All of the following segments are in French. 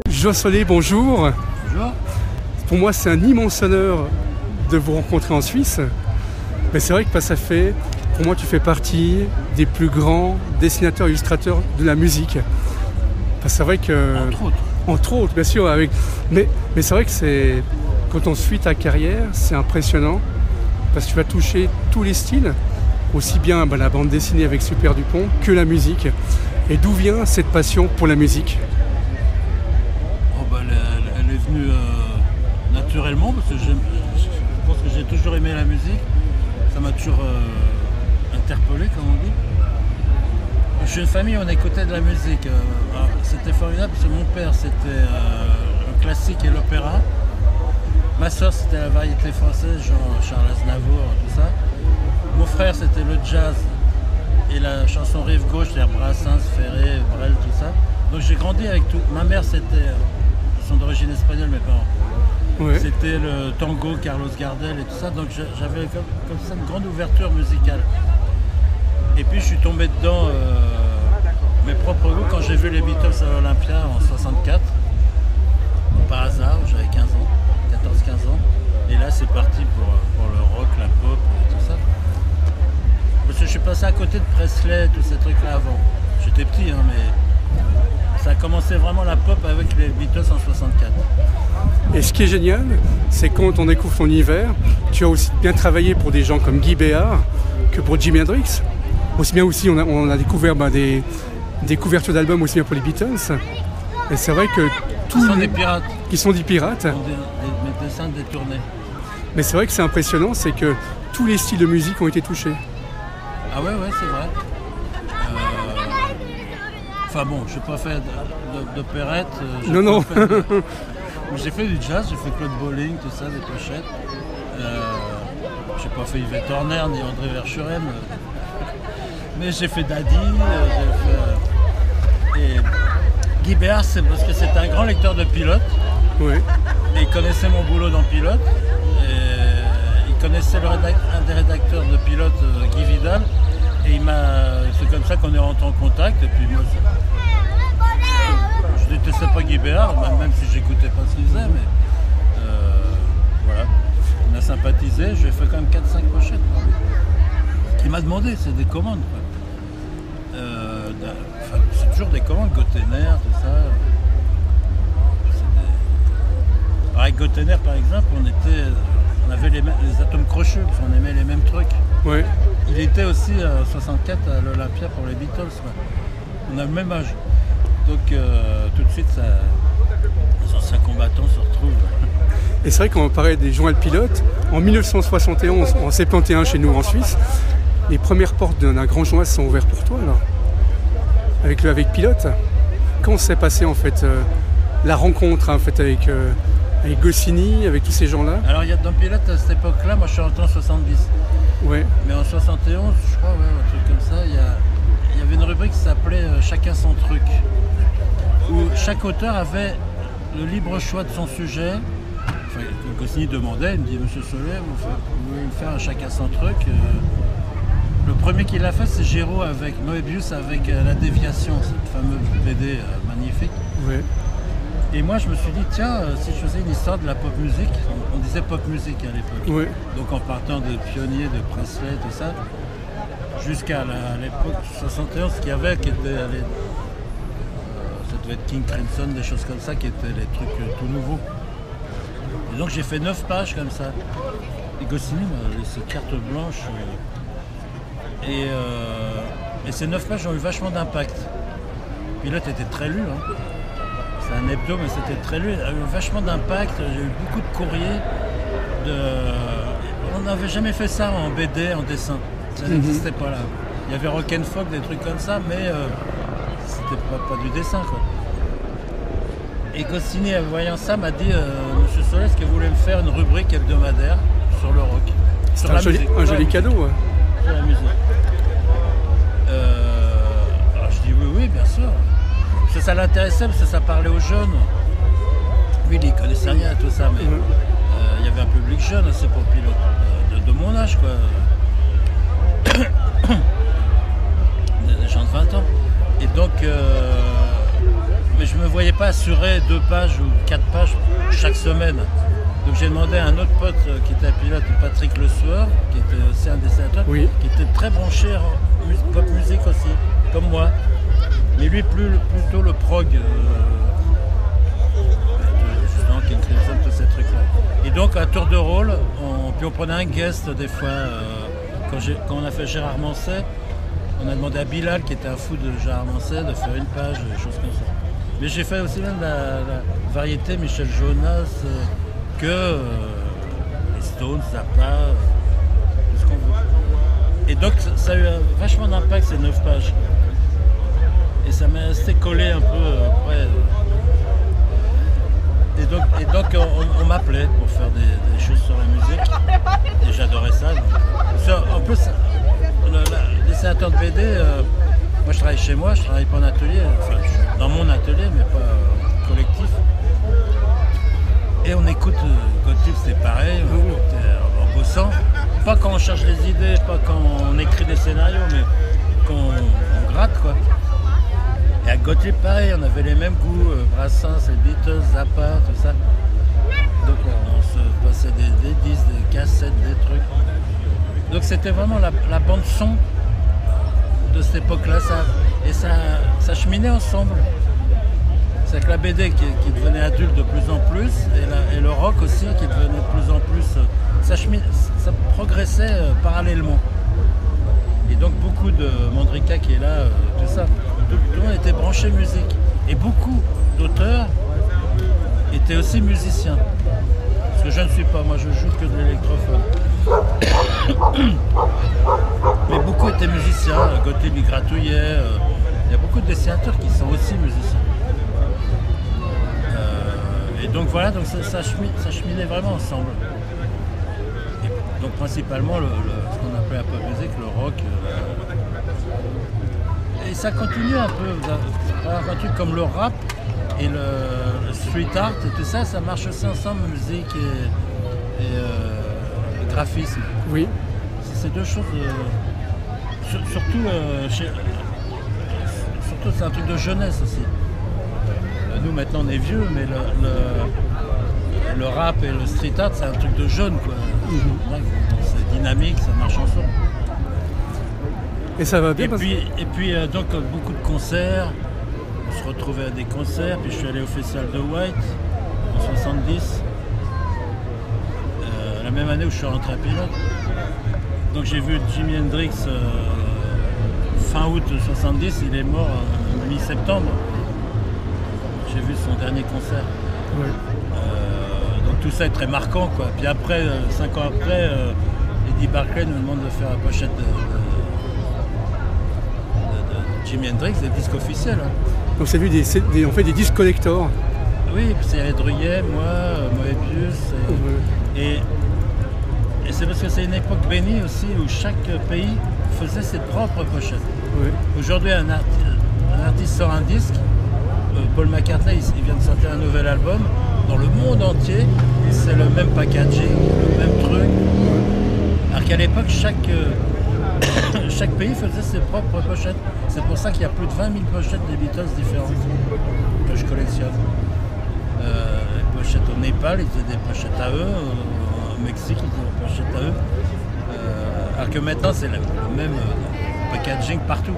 Jossolé, bonjour. Bonjour. Pour moi, c'est un immense honneur de vous rencontrer en Suisse. Mais c'est vrai que ça fait, pour moi, tu fais partie des plus grands dessinateurs, illustrateurs de la musique. C'est vrai que... Entre autres, bien sûr. Mais c'est vrai que quand on suit ta carrière, c'est impressionnant. Parce que tu vas toucher tous les styles. Aussi bien la bande dessinée avec Super Dupont que la musique. Et d'où vient cette passion pour la musique ? Elle est venue naturellement parce que je pense que j'ai toujours aimé la musique. Ça m'a toujours interpellé, comme on dit. Je suis une famille où on écoutait de la musique. C'était formidable parce que mon père c'était le classique et l'opéra. Ma soeur c'était la variété française, genre Charles Aznavour, tout ça. Mon frère c'était le jazz et la chanson rive gauche, c'est-à-dire Brassens, Ferré, Brel, tout ça. Donc j'ai grandi avec tout. Ma mère c'était, ils sont d'origine espagnole mes parents. Ouais. C'était le tango, Carlos Gardel et tout ça. Donc j'avais comme ça une grande ouverture musicale. Et puis je suis tombé dedans mes propres goûts quand j'ai vu les Beatles à l'Olympia en 64. Par hasard, j'avais 15 ans, 14-15 ans. Et là c'est parti pour le rock, la pop et tout ça. Parce que je suis passé à côté de Presley, tous ces trucs-là avant. J'étais petit, mais ça a commencé vraiment la pop avec les Beatles en 64. Et ce qui est génial, c'est quand on découvre ton univers, tu as aussi bien travaillé pour des gens comme Guy Béard que pour Jimi Hendrix. Aussi bien aussi, on a découvert des couvertures d'albums aussi bien pour les Beatles. Et c'est vrai que tous sont des pirates. Qui sont des pirates. Des dessins détournés. Mais c'est vrai que c'est impressionnant, c'est que tous les styles de musique ont été touchés. Ah ouais, c'est vrai. Enfin bon, je n'ai pas fait d'opérette. Non. J'ai fait du jazz, j'ai fait Claude Bolling, tout ça, des pochettes. J'ai pas fait Yvette Horner ni André Verschuren. Mais j'ai fait Daddy, et Guy Béard, c'est parce que c'était un grand lecteur de Pilote. Oui. Et il connaissait mon boulot dans Pilote. Et il connaissait un des rédacteurs de Pilote, Guy Vidal. Et c'est comme ça qu'on est rentré en contact. Et puis moi, je détestais pas Guy Béard, même si j'écoutais pas ce qu'il faisait. Mais voilà, on a sympathisé. Je lui ai fait quand même 4-5 pochettes. Il m'a demandé, c'est des commandes. C'est toujours des commandes, Gottener, tout ça. Avec Gottener, par exemple, on avait les atomes crochus, parce qu'on aimait les mêmes trucs. Ouais. Il était aussi en 64 à l'Olympia pour les Beatles. On a le même âge. Donc tout de suite, les anciens combattants se retrouvent. Et c'est vrai qu'on parlait des journaux pilotes. En 1971, en 71 chez nous en Suisse, les premières portes d'un grand journal sont ouvertes pour toi alors. Avec Pilote. Comment s'est passé en fait la rencontre en fait avec Goscinny, avec tous ces gens-là? Alors il y a dans Pilote à cette époque-là, moi je suis rentré en 70. Ouais. Mais en 71, je crois, un truc comme ça, il y avait une rubrique qui s'appelait Chacun son truc, où chaque auteur avait le libre choix de son sujet. Enfin, Goscinny demandait, il me dit Monsieur Solé, vous pouvez me faire un Chacun son truc. Le premier qui l'a fait, c'est Giraud avec Moebius, avec La Déviation, cette fameuse BD magnifique. Ouais. Et moi, je me suis dit, tiens, si je faisais une histoire de la pop musique, on disait pop musique à l'époque. Ouais. Donc en partant des pionniers, de Presley, tout ça, jusqu'à l'époque 71, ce qu'il y avait, qui était, ça devait être King Crimson, des choses comme ça, qui étaient les trucs tout nouveaux. Et donc j'ai fait 9 pages comme ça. Et Goscinny m'a laissé carte blanche. Et ces 9 pages ont eu vachement d'impact. Pilote était très lu. C'est un hebdo, mais c'était très lu. Ça a eu vachement d'impact. J'ai eu beaucoup de courriers. On n'avait jamais fait ça en BD, en dessin. Ça n'existait pas là. Il y avait Rock'n'Folk, des trucs comme ça, mais c'était pas du dessin, quoi. Et Goscinny, voyant ça, m'a dit Monsieur Solé, est-ce que vous voulez me faire une rubrique hebdomadaire sur le rock? C'est un joli cadeau. Ouais. Sur la musique. Alors je dis oui, bien sûr. Parce que ça l'intéressait, parce que ça parlait aux jeunes. Lui, il connaissait rien à tout ça, mais il y avait un public jeune, c'est pour Pilote, de mon âge, quoi. Des gens de 20 ans. Et donc, mais je ne me voyais pas assurer 2 pages ou 4 pages chaque semaine. Donc j'ai demandé à un autre pote qui était pilote, Patrick Le Sueur, qui était aussi un dessinateur, Oui. qui était très branché en pop musique aussi, comme moi. Mais lui, plutôt le prog, justement, King Crimson, tous ces trucs-là. Et donc, à tour de rôle, puis on prenait un guest des fois. Quand on a fait Gérard Manset, on a demandé à Bilal, qui était un fou de Gérard Manset, de faire une page, des choses comme ça. Mais j'ai fait aussi même la variété Michel Jonas, que les Stones, Zappa, tout ce qu'on veut. Et donc ça a eu vachement d'impact ces 9 pages. Et ça m'est resté collé un peu après. Et donc on m'appelait pour faire des choses sur la musique. Et j'adorais ça. Donc. En plus, le dessinateur de BD, moi je travaille chez moi, je travaille pas en atelier. Enfin, je suis dans mon atelier, mais pas collectif. Et on écoute Gottlieb, c'est pareil, en bossant. Pas quand on cherche les idées, pas quand on écrit des scénarios, mais quand on gratte, quoi. Et à Gottlieb, pareil, on avait les mêmes goûts, Brassens, les Beatles, Zappa, tout ça. Donc on se passait des disques, des cassettes, des trucs. Donc c'était vraiment la bande son de cette époque-là, et ça cheminait ensemble. C'est que la BD qui devenait adulte de plus en plus, et le rock aussi qui devenait de plus en plus, ça progressait parallèlement. Et donc beaucoup de Mandrika qui est là, tout ça, tout le monde était branché musique. Et beaucoup d'auteurs étaient aussi musiciens. Parce que je ne suis pas, moi je joue que de l'électrophone. Mais beaucoup étaient musiciens, Gottlieb il gratouillait, il y a beaucoup de dessinateurs qui sont aussi musiciens. Et donc voilà, donc ça cheminait vraiment ensemble. Et donc principalement ce qu'on appelait la pop music, le rock. Et ça continue un peu. Un truc comme le rap et le street art et tout ça, ça marche aussi ensemble, musique et graphisme. Oui. C'est 2 choses. Surtout c'est un truc de jeunesse aussi. Nous maintenant on est vieux, mais le rap et le street art c'est un truc de jeune, quoi. C'est dynamique, ça marche ensemble. Et ça va bien. Et puis donc beaucoup de concerts, on se retrouvait à des concerts, puis je suis allé au Festival de White en 70, la même année où je suis rentré à pilote. Donc j'ai vu Jimi Hendrix fin août 70, il est mort en mi-septembre. J'ai vu son dernier concert. Ouais. Donc tout ça est très marquant, quoi. Puis après, 5 ans après, Eddie Barclay nous demande de faire la pochette de Jimi Hendrix, des disques officiels. Hein. Donc c'est vu on fait des disques collector. Oui, puis c'est Druyet, moi, Moebius. Et c'est parce que c'est une époque bénie aussi où chaque pays faisait ses propres pochettes. Ouais. Aujourd'hui, un artiste sort un disque. Paul McCartney, il vient de sortir un nouvel album. Dans le monde entier, c'est le même packaging, le même truc. Alors qu'à l'époque, chaque pays faisait ses propres pochettes. C'est pour ça qu'il y a plus de 20 000 pochettes des Beatles différentes que je collectionne. Les pochettes au Népal, ils faisaient des pochettes à eux. Au Mexique, ils faisaient des pochettes à eux. Alors que maintenant, c'est le même packaging partout.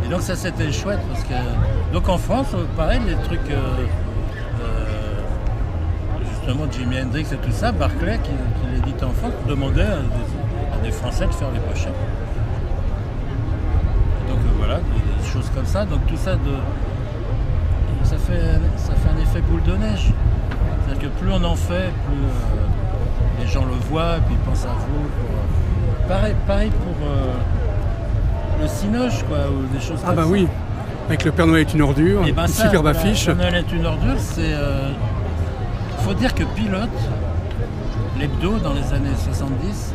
Et donc ça c'était chouette parce que donc en France pareil les trucs justement Jimi Hendrix et tout ça, Barclay qui l'édite en France demandait à des Français de faire les pochettes. Et donc voilà, des choses comme ça. Donc tout ça ça fait un effet boule de neige. C'est-à-dire que plus on en fait, plus les gens le voient et puis ils pensent à vous. Pareil pour le Cinoche, quoi, ou des choses comme ça. Ah bah oui, avec le Père Noël est une ordure, une superbe affiche. Le Père Noël est une ordure, c'est... faut dire que Pilote, l'hebdo dans les années 70,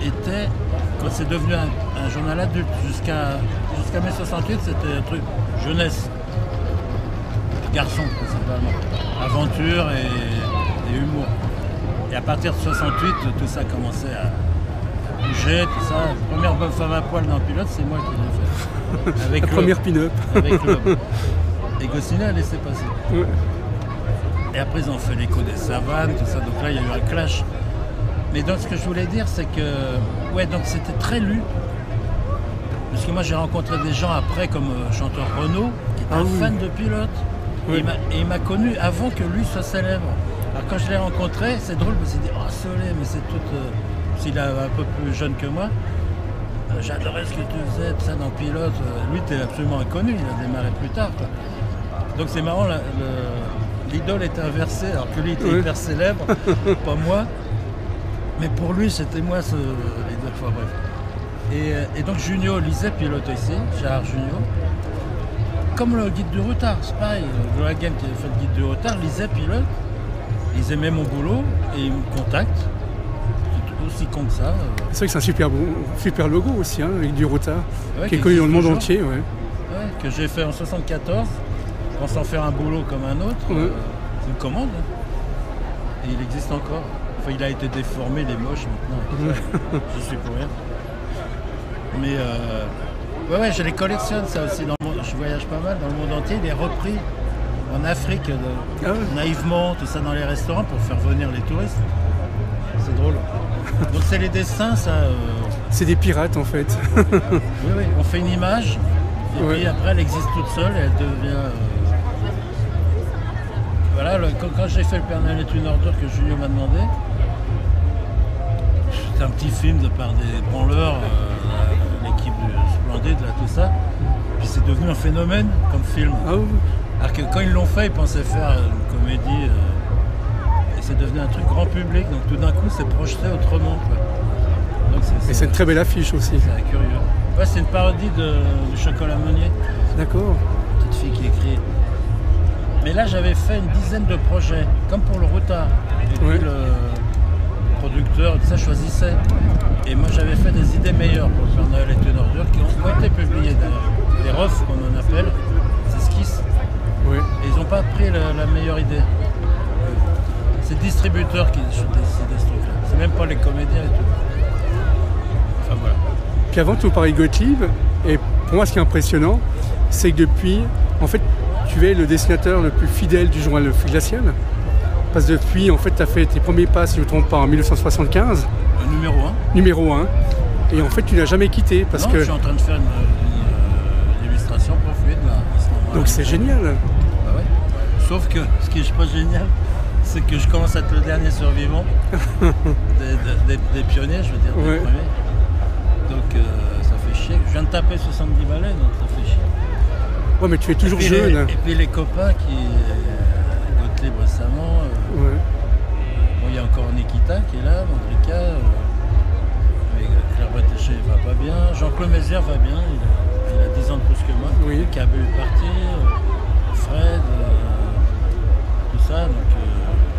était, quand c'est devenu un journal adulte, jusqu'à mai 68, c'était un truc jeunesse, garçon principalement, aventure et humour. Et à partir de 68, tout ça commençait à bouger, tout ça. La première bonne femme à poil dans Pilote, c'est moi qui l'ai fait. Avec La première pin-up. Avec Loeb. Et Goscinny a laissé passer. Ouais. Et après, ils ont fait l'écho des savanes, tout ça. Donc là, il y a eu un clash. Mais donc, ce que je voulais dire, c'est que... Ouais, donc c'était très lu. Parce que moi, j'ai rencontré des gens après, comme chanteur Renaud, qui était un fan de Pilote. Oui. Et il m'a connu avant que lui soit célèbre. Alors quand je l'ai rencontré, c'est drôle, je me suis dit, oh Solé, mais c'est tout... s'il est un peu plus jeune que moi, j'adorais ce que tu faisais, tout ça dans Pilote. Lui, t'es absolument inconnu, il a démarré plus tard, quoi. Donc c'est marrant, l'idole était inversée, alors que lui était hyper célèbre, pas moi. Mais pour lui, c'était moi l'idole. Enfin bref. Et donc Junio lisait Pilote aussi, Gérard Junio. Comme le guide du routard, c'est pareil. Le Hagen qui avait fait le guide du routard lisait Pilote. Ils aimaient mon boulot et ils me contactent. C'est aussi con que ça. C'est vrai que c'est un super logo aussi, hein, avec du routard, qui est connu dans le monde entier. Ouais. Ouais, que j'ai fait en 74, pensant faire un boulot comme un autre. C'est une commande. Hein. Et il existe encore. Enfin, il a été déformé, il est moche maintenant. Je suis pour rien. Mais ouais, je les collectionne ça aussi. Je voyage pas mal dans le monde entier. Il est repris en Afrique, naïvement, tout ça dans les restaurants pour faire venir les touristes. C'est drôle. Donc c'est les dessins, ça. C'est des pirates en fait. Oui, on fait une image, et puis après elle existe toute seule et elle devient... Voilà, quand j'ai fait Le Père Noël est une ordure que Julio m'a demandé, c'était un petit film de par des branleurs, l'équipe du Splendide, là, tout ça. Puis c'est devenu un phénomène comme film. Alors que quand ils l'ont fait, ils pensaient faire une comédie et c'est devenu un truc grand public, donc tout d'un coup c'est projeté autrement, quoi. Donc c'est une très belle affiche aussi. C'est curieux. Ouais, c'est une parodie du Chocolat Meunier. D'accord. Petite fille qui écrit. Mais là j'avais fait une dizaine de projets, comme pour le routard. Et puis le producteur, tout ça choisissait. Et moi j'avais fait des idées meilleures pour Le Père Noël est une ordure qui ont été publiées d'ailleurs. Les refs comme on appelle, c'est esquisses. Oui. Et ils n'ont pas pris la meilleure idée. C'est le distributeur qui décide de ce truc-là. C'est même pas les comédiens et tout. Enfin voilà. Puis avant tout parlais de Gottlieb, et pour moi ce qui est impressionnant, c'est que depuis, en fait, tu es le dessinateur le plus fidèle du journal Le Flux Glacial. Parce que depuis, en fait, tu as fait tes premiers pas, si je ne me trompe pas, en 1975. Numéro 1. Et en fait, tu n'as jamais quitté. Parce que je suis en train de faire une illustration pour Fluide là, à ce moment-là. Donc c'est génial. Bah ouais. Sauf que ce qui est pas génial, c'est que je commence à être le dernier survivant des pionniers, je veux dire, des premiers. Donc ça fait chier. Je viens de taper 70 balais, donc ça fait chier. Ouais, mais tu es toujours jeune. Et puis les copains qui... Gottlieb récemment. Bon, il y a encore Nikita qui est là, Mandrika. Claire Batéché va pas bien. Jean-Claude Mézières va bien, il a 10 ans de plus que moi. Oui. Cabu est parti, Fred, tout ça, donc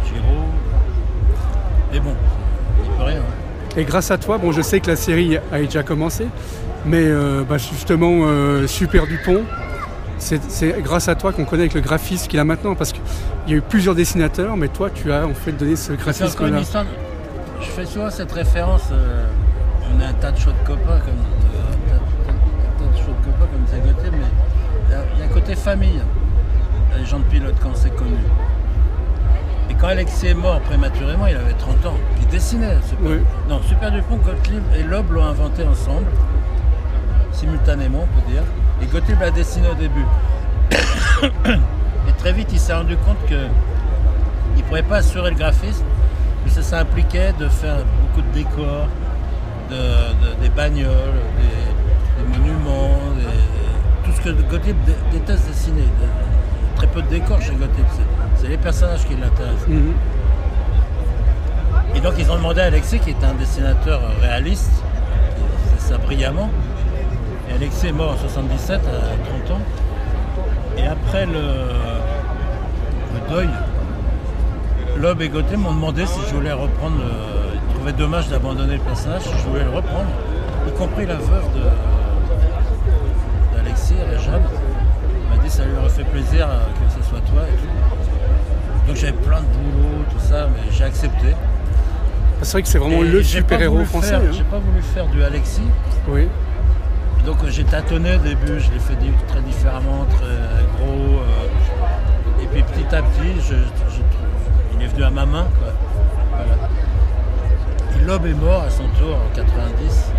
Giraud. Mais bon, il peut rien. Et grâce à toi, bon, je sais que la série a déjà commencé, mais justement, Super Dupont, c'est grâce à toi qu'on connaît avec le graphisme qu'il a maintenant, parce qu'il y a eu plusieurs dessinateurs, mais toi, tu as en fait donné ce graphisme-là. Je fais souvent cette référence. On a un tas de chauds de copains comme ça Gottlieb, mais il y a un côté famille. Les gens de Pilote quand c'est connu. Et quand Alexis est mort prématurément, il avait 30 ans. Il dessinait. Non, Super Dupont, Gottlieb et Loeb l'ont inventé ensemble, simultanément on peut dire. Et Gottlieb l'a dessiné au début. Et très vite il s'est rendu compte qu'il ne pourrait pas assurer le graphisme, mais ça impliquait de faire beaucoup de décors, des bagnoles, des monuments, tout ce que Gottlieb déteste dessiner. Très peu de décors chez Gottlieb, c'est les personnages qui l'intéressent. Et donc ils ont demandé à Alexis, qui est un dessinateur réaliste, qui fait ça brillamment. Et Alexis est mort en 77, à 30 ans. Et après le deuil, Loeb et Gottlieb m'ont demandé si je voulais reprendre. Ils trouvaient dommage d'abandonner le personnage, si je voulais le reprendre, y compris la veuve d'Alexis, Réjeanne. Elle m'a dit que ça lui aurait fait plaisir que ce soit toi et tout. Donc j'avais plein de boulot, tout ça, mais j'ai accepté. C'est vrai que c'est vraiment le super-héros français. J'ai pas voulu faire du Alexis. Oui. Donc j'ai tâtonné au début, je l'ai fait très différemment, très gros. Et puis petit à petit, il est venu à ma main, quoi. Voilà. Et Loeb est mort à son tour en 90.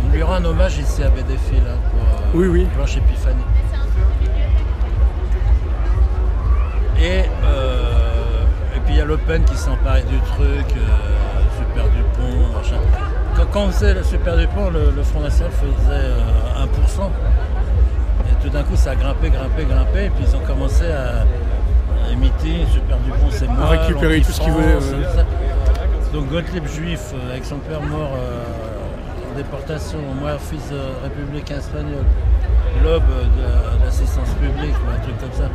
On lui rend un hommage ici à BDF là, pour Blanche Épiphanie. Et puis il y a l'Open qui s'est emparé du truc, Super Dupont, machin. Quand on faisait le Super Dupont, le Front National faisait 1%. Et tout d'un coup ça a grimpé, et puis ils ont commencé à imiter Super Dupont, c'est moi, récupérer tout ce qu'ils voulaient. Donc Gottlieb juif, avec son père mort en déportation, moi fils républicain espagnol, Loeb de l'assistance publique, un truc comme ça.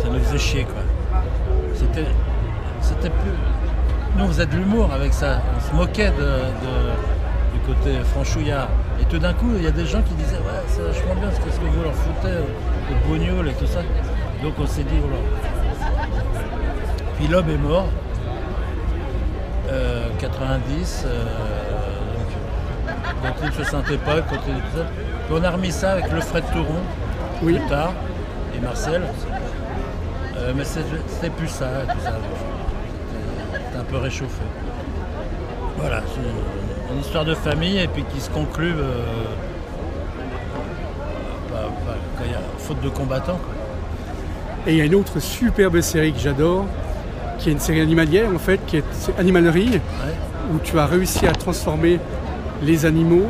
Ça nous faisait chier, quoi. C'était plus. Nous on faisait de l'humour avec ça, on se moquait du côté franchouillard. Et tout d'un coup, il y a des gens qui disaient ouais, c'est vachement bien ce que vous leur foutez, le bougnoul et tout ça. Donc on s'est dit voilà. Puis Loeb est mort, 90, donc il ne se sentait pas, côté tout ça. Puis on a remis ça avec le Fred Touron, plus tard, et Marcel. Mais c'était plus ça, tout ça. C'était un peu réchauffé. Voilà, c'est une histoire de famille et puis qui se conclut quand il y a faute de combattants, quoi. Et il y a une autre superbe série que j'adore, qui est une série animalière en fait, qui est Animalerie, où tu as réussi à transformer les animaux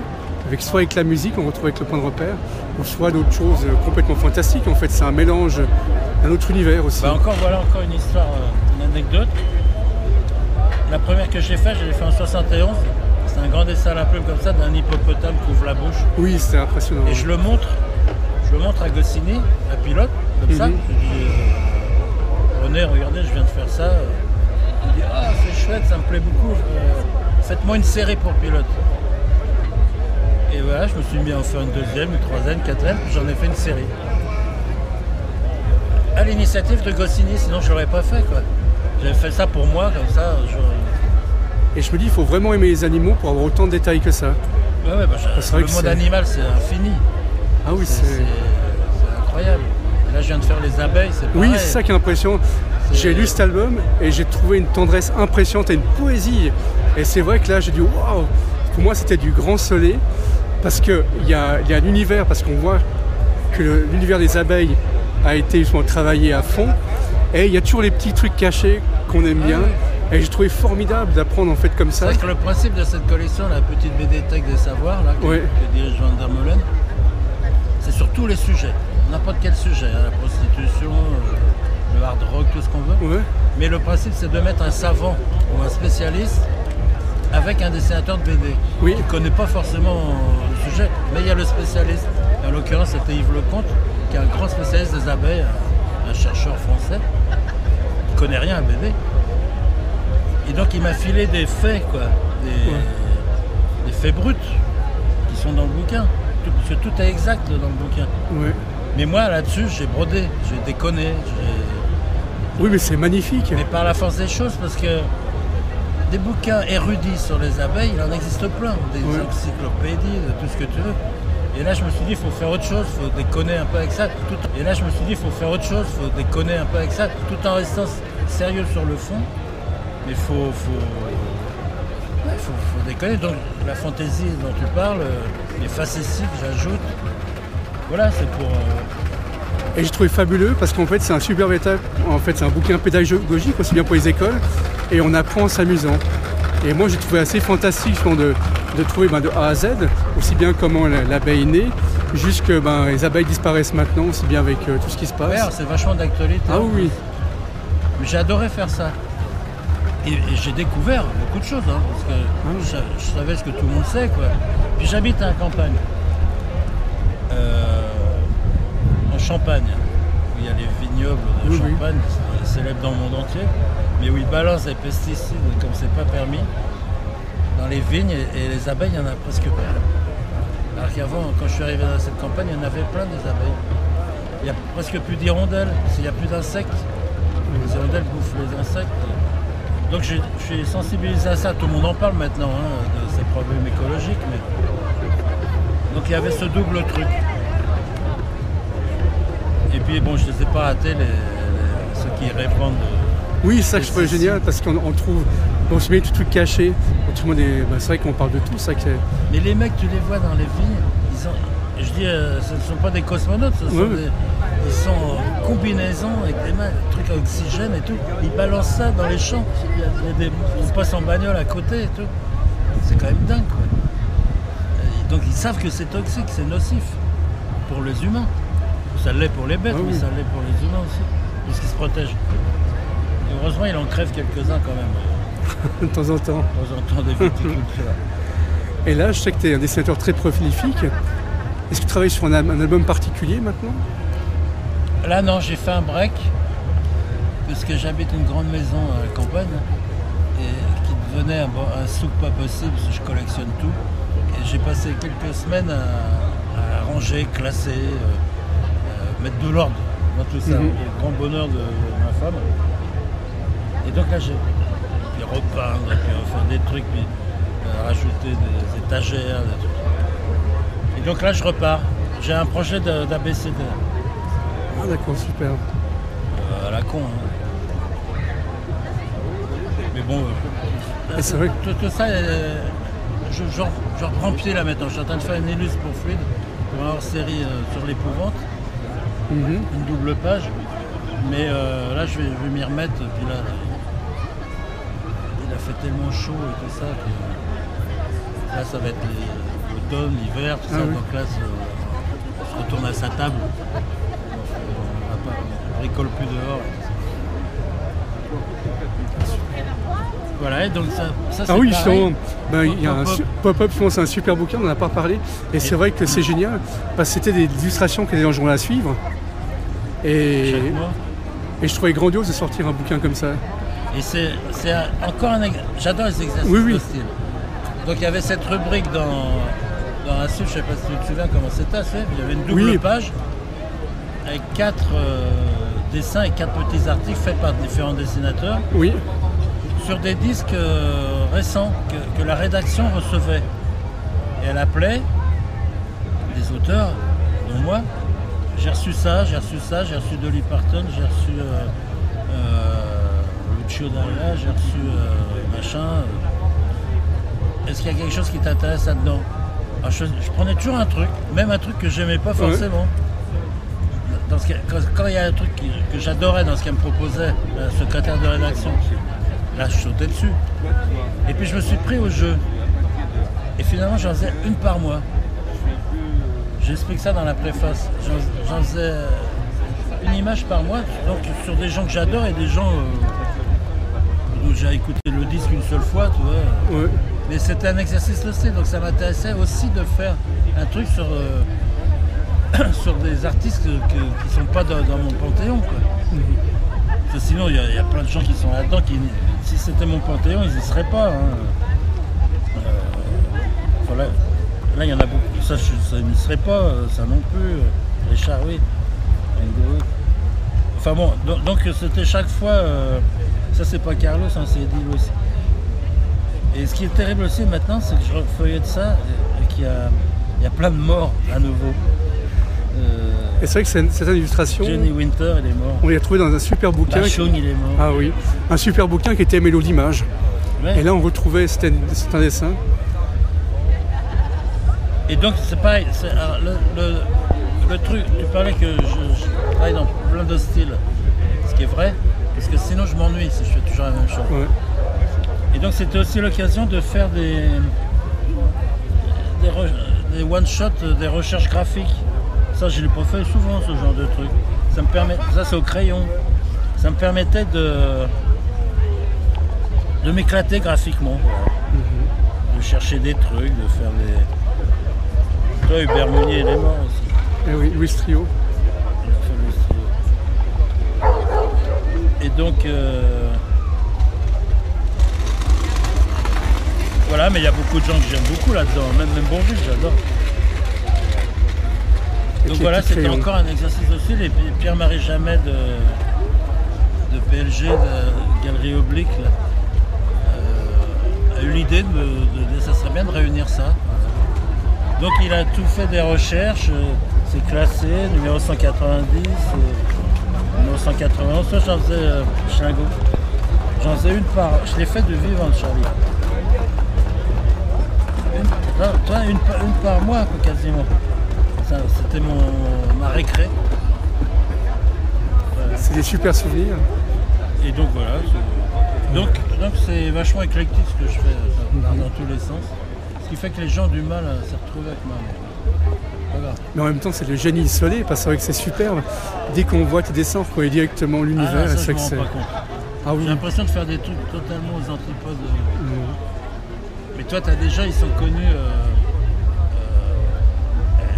soit avec la musique, on retrouve avec le point de repère, ou soit d'autres choses complètement fantastiques. En fait, c'est un mélange d'un autre univers aussi. Voilà encore une histoire, une anecdote. La première que j'ai faite, je l'ai fait en 71. C'est un grand dessin à la plume comme ça, d'un hippopotame qui ouvre la bouche. Oui, c'est impressionnant. Et je le montre à Goscinny, un pilote, comme ça. Je dis, René, regardez, je viens de faire ça. Il dit, ah, c'est chouette, ça me plaît beaucoup. Faites-moi une série pour pilote. Et voilà, je me suis mis à en faire une deuxième, une troisième, une quatrième, puis j'en ai fait une série. À l'initiative de Goscinny, sinon je l'aurais pas fait, quoi. J'avais fait ça pour moi, comme ça. Et je me dis, il faut vraiment aimer les animaux pour avoir autant de détails que ça. Le monde animal, c'est infini. Ah oui, c'est incroyable. Et là, je viens de faire les abeilles, c'est pareil. Oui, c'est ça qui est impressionnant. J'ai lu cet album et j'ai trouvé une tendresse impressionnante et une poésie. Et c'est vrai que là, j'ai dit, waouh, pour moi, c'était du grand soleil. Parce qu'il y a un univers, parce qu'on voit que l'univers des abeilles a été justement travaillé à fond. Et il y a toujours les petits trucs cachés qu'on aime bien. Et j'ai trouvé formidable d'apprendre en fait comme ça. C'est vrai que le principe de cette collection, la petite BD-thèque des savoirs, là, que dirige Van der Molen, c'est sur tous les sujets, n'importe quel sujet, la prostitution, le hard rock, tout ce qu'on veut. Mais le principe, c'est de mettre un savant ou un spécialiste avec un dessinateur de BD qui ne connaît pas forcément le sujet, mais il y a le spécialiste. En l'occurrence, c'était Yves Lecomte, qui est un grand spécialiste des abeilles, un chercheur français, qui ne connaît rien à BD. Et donc il m'a filé des faits, quoi, des faits bruts qui sont dans le bouquin. Parce que tout est exact dans le bouquin. Mais moi là-dessus, j'ai brodé, j'ai déconné. Oui, mais c'est magnifique. Mais par la force des choses, parce que des bouquins érudits sur les abeilles, il en existe plein. Des encyclopédies, de tout ce que tu veux. Et là, je me suis dit, il faut faire autre chose, il faut déconner un peu avec ça. Tout en restant sérieux sur le fond. Mais il faut déconner. Donc la fantaisie dont tu parles, les facéties que j'ajoute, voilà, c'est pour... Et j'ai trouvé fabuleux parce qu'en fait c'est un super étape. En fait c'est un bouquin pédagogique aussi bien pour les écoles et on apprend en s'amusant. Et moi j'ai trouvé assez fantastique de trouver de A à Z, aussi bien comment l'abeille est née, jusque les abeilles disparaissent maintenant, aussi bien avec tout ce qui se passe. Ouais, c'est vachement d'actualité. Ah oui. Mais j'ai adoré faire ça. Et j'ai découvert beaucoup de choses, parce que je savais ce que tout le monde sait, quoi. Puis j'habite à la campagne, en Champagne, où il y a les vignobles de Champagne, qui sont célèbres dans le monde entier, mais où ils balancent des pesticides comme c'est pas permis dans les vignes, et les abeilles, il y en a presque pas. Alors qu'avant, quand je suis arrivé dans cette campagne, il y en avait plein des abeilles. Il n'y a presque plus d'hirondelles, parce qu'il n'y a plus d'insectes. Les hirondelles bouffent les insectes. Donc je suis sensibilisé à ça, tout le monde en parle maintenant, de ces problèmes écologiques. Mais... Donc il y avait ce double truc. Et puis bon, je ne les ai pas ratés, ceux qui répondent. Oui, ça que je trouvais génial parce qu'on trouve, on se met tout truc caché. Tout le monde est, c'est vrai qu'on parle de tout ça. Mais les mecs, tu les vois dans les villes, je dis, ce ne sont pas des cosmonautes, ils sont en combinaison avec des trucs à oxygène et tout. Ils balancent ça dans les champs. Ils passent en bagnole à côté et tout. C'est quand même dingue, quoi. Et donc ils savent que c'est toxique, c'est nocif pour les humains. Ça l'est pour les bêtes, mais ça l'est pour les humains aussi, puisqu'ils se protègent. Et heureusement, il en crève quelques-uns quand même. De temps en temps. De temps en temps, des viticulteurs. Et là, je sais que tu es un dessinateur très prolifique. Est-ce que tu travailles sur un album particulier maintenant? Là, non, j'ai fait un break, parce que j'habite une grande maison à la campagne, et qui devenait un souk pas possible, parce que je collectionne tout. Et j'ai passé quelques semaines à ranger, classer, mettre de l'ordre dans tout ça. Le grand bonheur de ma femme. Et donc là, j'ai repeindre, puis refaire des trucs, puis rajouter des étagères, des trucs. Et donc là, je repars. J'ai un projet d'ABCD. Ah d'accord, super. À la con. Hein. Mais bon, c'est vrai. Tout ça, je reprends pied là maintenant. Je suis en train de faire une illustre pour Fluide, pour une hors-série sur l'épouvante. Une double page. Mais là, je vais m'y remettre. Puis là, il a fait tellement chaud et tout ça que là, ça va être l'automne, l'hiver, tout ça. Oui. Donc là, on se retourne à sa table. On bricole plus dehors. Voilà, et donc ça c'est oui, pareil. Il y a un Pop-Up, c'est un super bouquin, on n'en a pas parlé. Et c'est vrai que c'est génial, parce que c'était des illustrations qui étaient dans le journal à suivre. Et je trouvais grandiose de sortir un bouquin comme ça. Et c'est encore un exemple. J'adore les exercices de style. Donc il y avait cette rubrique dans un site, je ne sais pas si tu te souviens comment c'était, il y avait une double page avec 4 dessins et 4 petits articles faits par différents dessinateurs. Oui. Sur des disques récents que la rédaction recevait. Et elle appelait des auteurs, dont moi. J'ai reçu ça, j'ai reçu Dolly Parton, j'ai reçu Lucio Dalla, j'ai reçu machin. Est-ce qu'il y a quelque chose qui t'intéresse là-dedans? Alors je prenais toujours un truc, même un truc que j'aimais pas forcément. Quand il y a un truc que j'adorais dans ce qu'elle me proposait, la secrétaire de rédaction, là je sautais dessus. Et puis je me suis pris au jeu. Et finalement j'en faisais une par mois. J'explique ça dans la préface. J'en faisais une image par mois, donc sur des gens que j'adore et des gens dont j'ai écouté le disque une seule fois, tu vois. Ouais. Mais c'était un exercice de style, donc ça m'intéressait aussi de faire un truc sur, sur des artistes qui ne sont pas dans mon panthéon, quoi. Parce que sinon, il y a plein de gens qui sont là-dedans qui, si c'était mon panthéon, ils n'y seraient pas. Hein. Voilà. Là, il y en a beaucoup. Ça n'y serait pas, ça non plus. Richard, oui. Enfin bon, donc c'était chaque fois. Ça, c'est pas Carlos, hein, c'est Eddie Lewis. Et ce qui est terrible aussi maintenant, c'est que je refeuillette ça et qu'il y a plein de morts à nouveau. Et c'est vrai que cette illustration. Jenny Winter, elle est morte. On l'a trouvé dans un super bouquin. Bachung, il est mort. Ah oui. Un super bouquin qui était Mélodie Mage. Ouais. Et là, on retrouvait, c'était un dessin. Et donc c'est pareil, le truc, tu parlais que je travaille dans plein de styles, ce qui est vrai, parce que sinon je m'ennuie si je fais toujours la même chose. Ouais. Et donc c'était aussi l'occasion de faire des one-shots, des recherches graphiques. Ça je l'ai pas fait souvent, ce genre de truc. Ça me permet, ça c'est au crayon, ça me permettait de m'éclater graphiquement, de chercher des trucs, de faire des... Toi, Hubert Mounier, il est mort aussi. Eh oui, Louis Trio. Il a fait Louis Trio. Et donc, voilà, mais il y a beaucoup de gens que j'aime beaucoup là-dedans, même Bourvil, j'adore. Donc voilà, c'était encore un exercice aussi. Et Pierre-Marie Jamet de PLG, de Galerie Oblique, là. eu l'idée ça serait bien de réunir ça. Donc il a tout fait des recherches, c'est classé, numéro 190, numéro 191, ça j'en faisais Schlingo. J'en faisais une par. Je l'ai fait de vivant, Charlie. Une par mois quasiment. C'était ma récré. C'est des super souvenirs. Et donc voilà. Donc c'est vachement éclectique ce que je fais dans tous les sens. Ce qui fait que les gens ont du mal à se retrouver avec moi. Mais en même temps, c'est le génie isolé, parce que c'est vrai que c'est superbe. Dès qu'on voit tes dessins, qu'on est directement l'univers, ça, c'est que je c'est. m'en rends pas compte. Ah oui. J'ai l'impression de faire des trucs totalement aux antipodes. Mais toi, t'as déjà, ils sont connus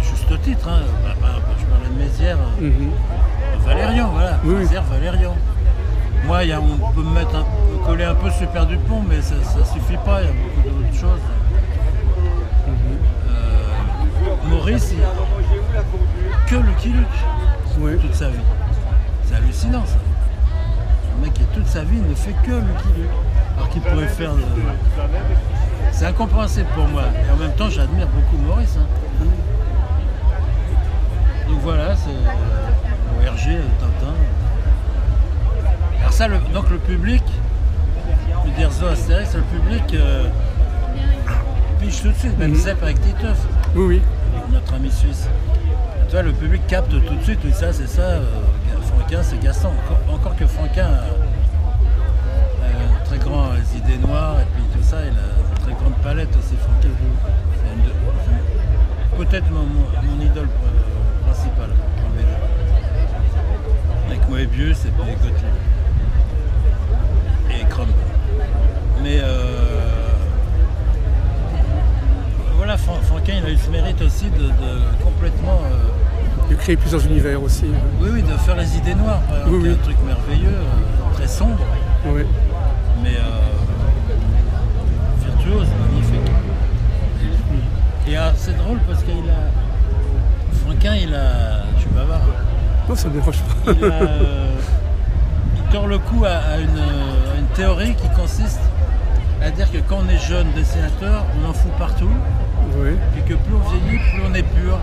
juste au titre. Hein. Je parlais de Mézières. Valérian, voilà. Oui. Mézières, Valérian. Moi, on peut me coller un peu Super Dupont, mais ça suffit pas, il y a beaucoup d'autres choses. Maurice, que Lucky Luke, toute sa vie. C'est hallucinant ça. Le mec qui toute sa vie ne fait que Lucky Luke. Alors qu'il pourrait faire... C'est incompréhensible pour moi. Et en même temps, j'admire beaucoup Maurice. Hein. Donc voilà, c'est ORG, Tintin. Alors ça, donc le public, je veux dire Zo Astérix, le public piche tout de suite, même Zep avec Titeuf. Oui. Notre ami suisse. Tu vois, le public capte tout de suite, oui, ça, c'est ça. Franquin, c'est Gaston. Encore que Franquin a très grand idées noires et puis tout ça, il a une très grande palette aussi, Franquin. C'est peut-être mon idole principale en BD. Avec Moebius et puis Gottlieb. Et Crumb. Mais voilà, Franquin, il a eu ce mérite aussi de complètement... de créer plusieurs univers aussi. Oui, de faire les idées noires, par exemple, qui est un truc merveilleux, très sombre, mais virtuose, magnifique. Et c'est drôle parce Franquin, je suis bavard. Non, ça ne me dérange pas. Il tord le cou à une théorie qui consiste à dire que quand on est jeune dessinateur, on en fout partout, puis que plus on vieillit, plus on est pur.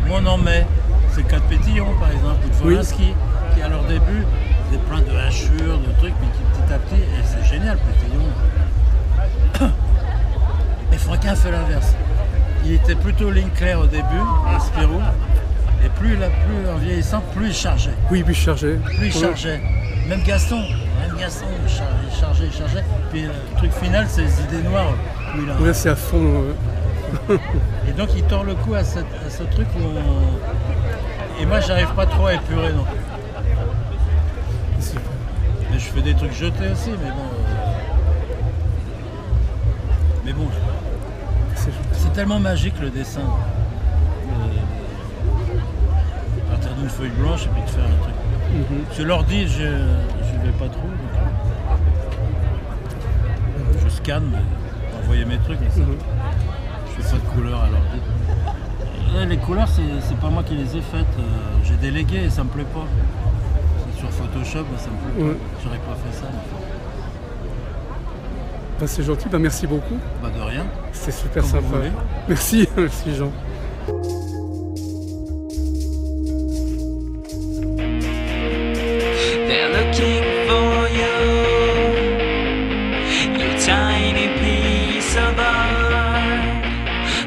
Moins on en met. C'est le cas de Pétillon par exemple, ou de Volinsky, qui à leur début faisait plein de hachures, de trucs, mais qui petit à petit, et c'est génial Pétillon. Et Franquin fait l'inverse. Il était plutôt ligne claire au début, à Spirou, et plus en vieillissant, plus il chargeait. Oui, plus il chargeait. Plus il chargeait. Même Gaston, il chargeait. Puis le truc final, c'est les idées noires. Oui, là, c'est à fond. Et donc il tord le cou à ce truc où Et moi j'arrive pas trop à épurer non plus. Mais je fais des trucs jetés aussi, mais bon. C'est tellement magique le dessin. Partir d'une feuille blanche et puis de faire un truc. Sur l'ordi, je vais pas trop. Je scanne pour envoyer mes trucs. Je fais pas de couleurs à l'ordi. Les couleurs, c'est pas moi qui les ai faites. J'ai délégué et ça me plaît pas. C'est sur Photoshop, mais ça me plaît pas. J'aurais pas fait ça. Bah, c'est gentil, bah, merci beaucoup. Bah, de rien. C'était super sympa. Merci, merci Jean. They're looking for you, you tiny piece of art.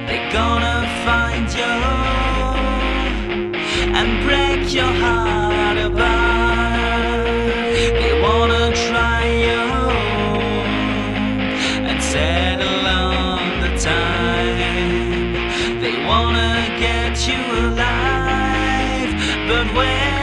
They're gonna find you and break your heart apart. They wanna try you and settle on the time. They wanna get you alive, but where?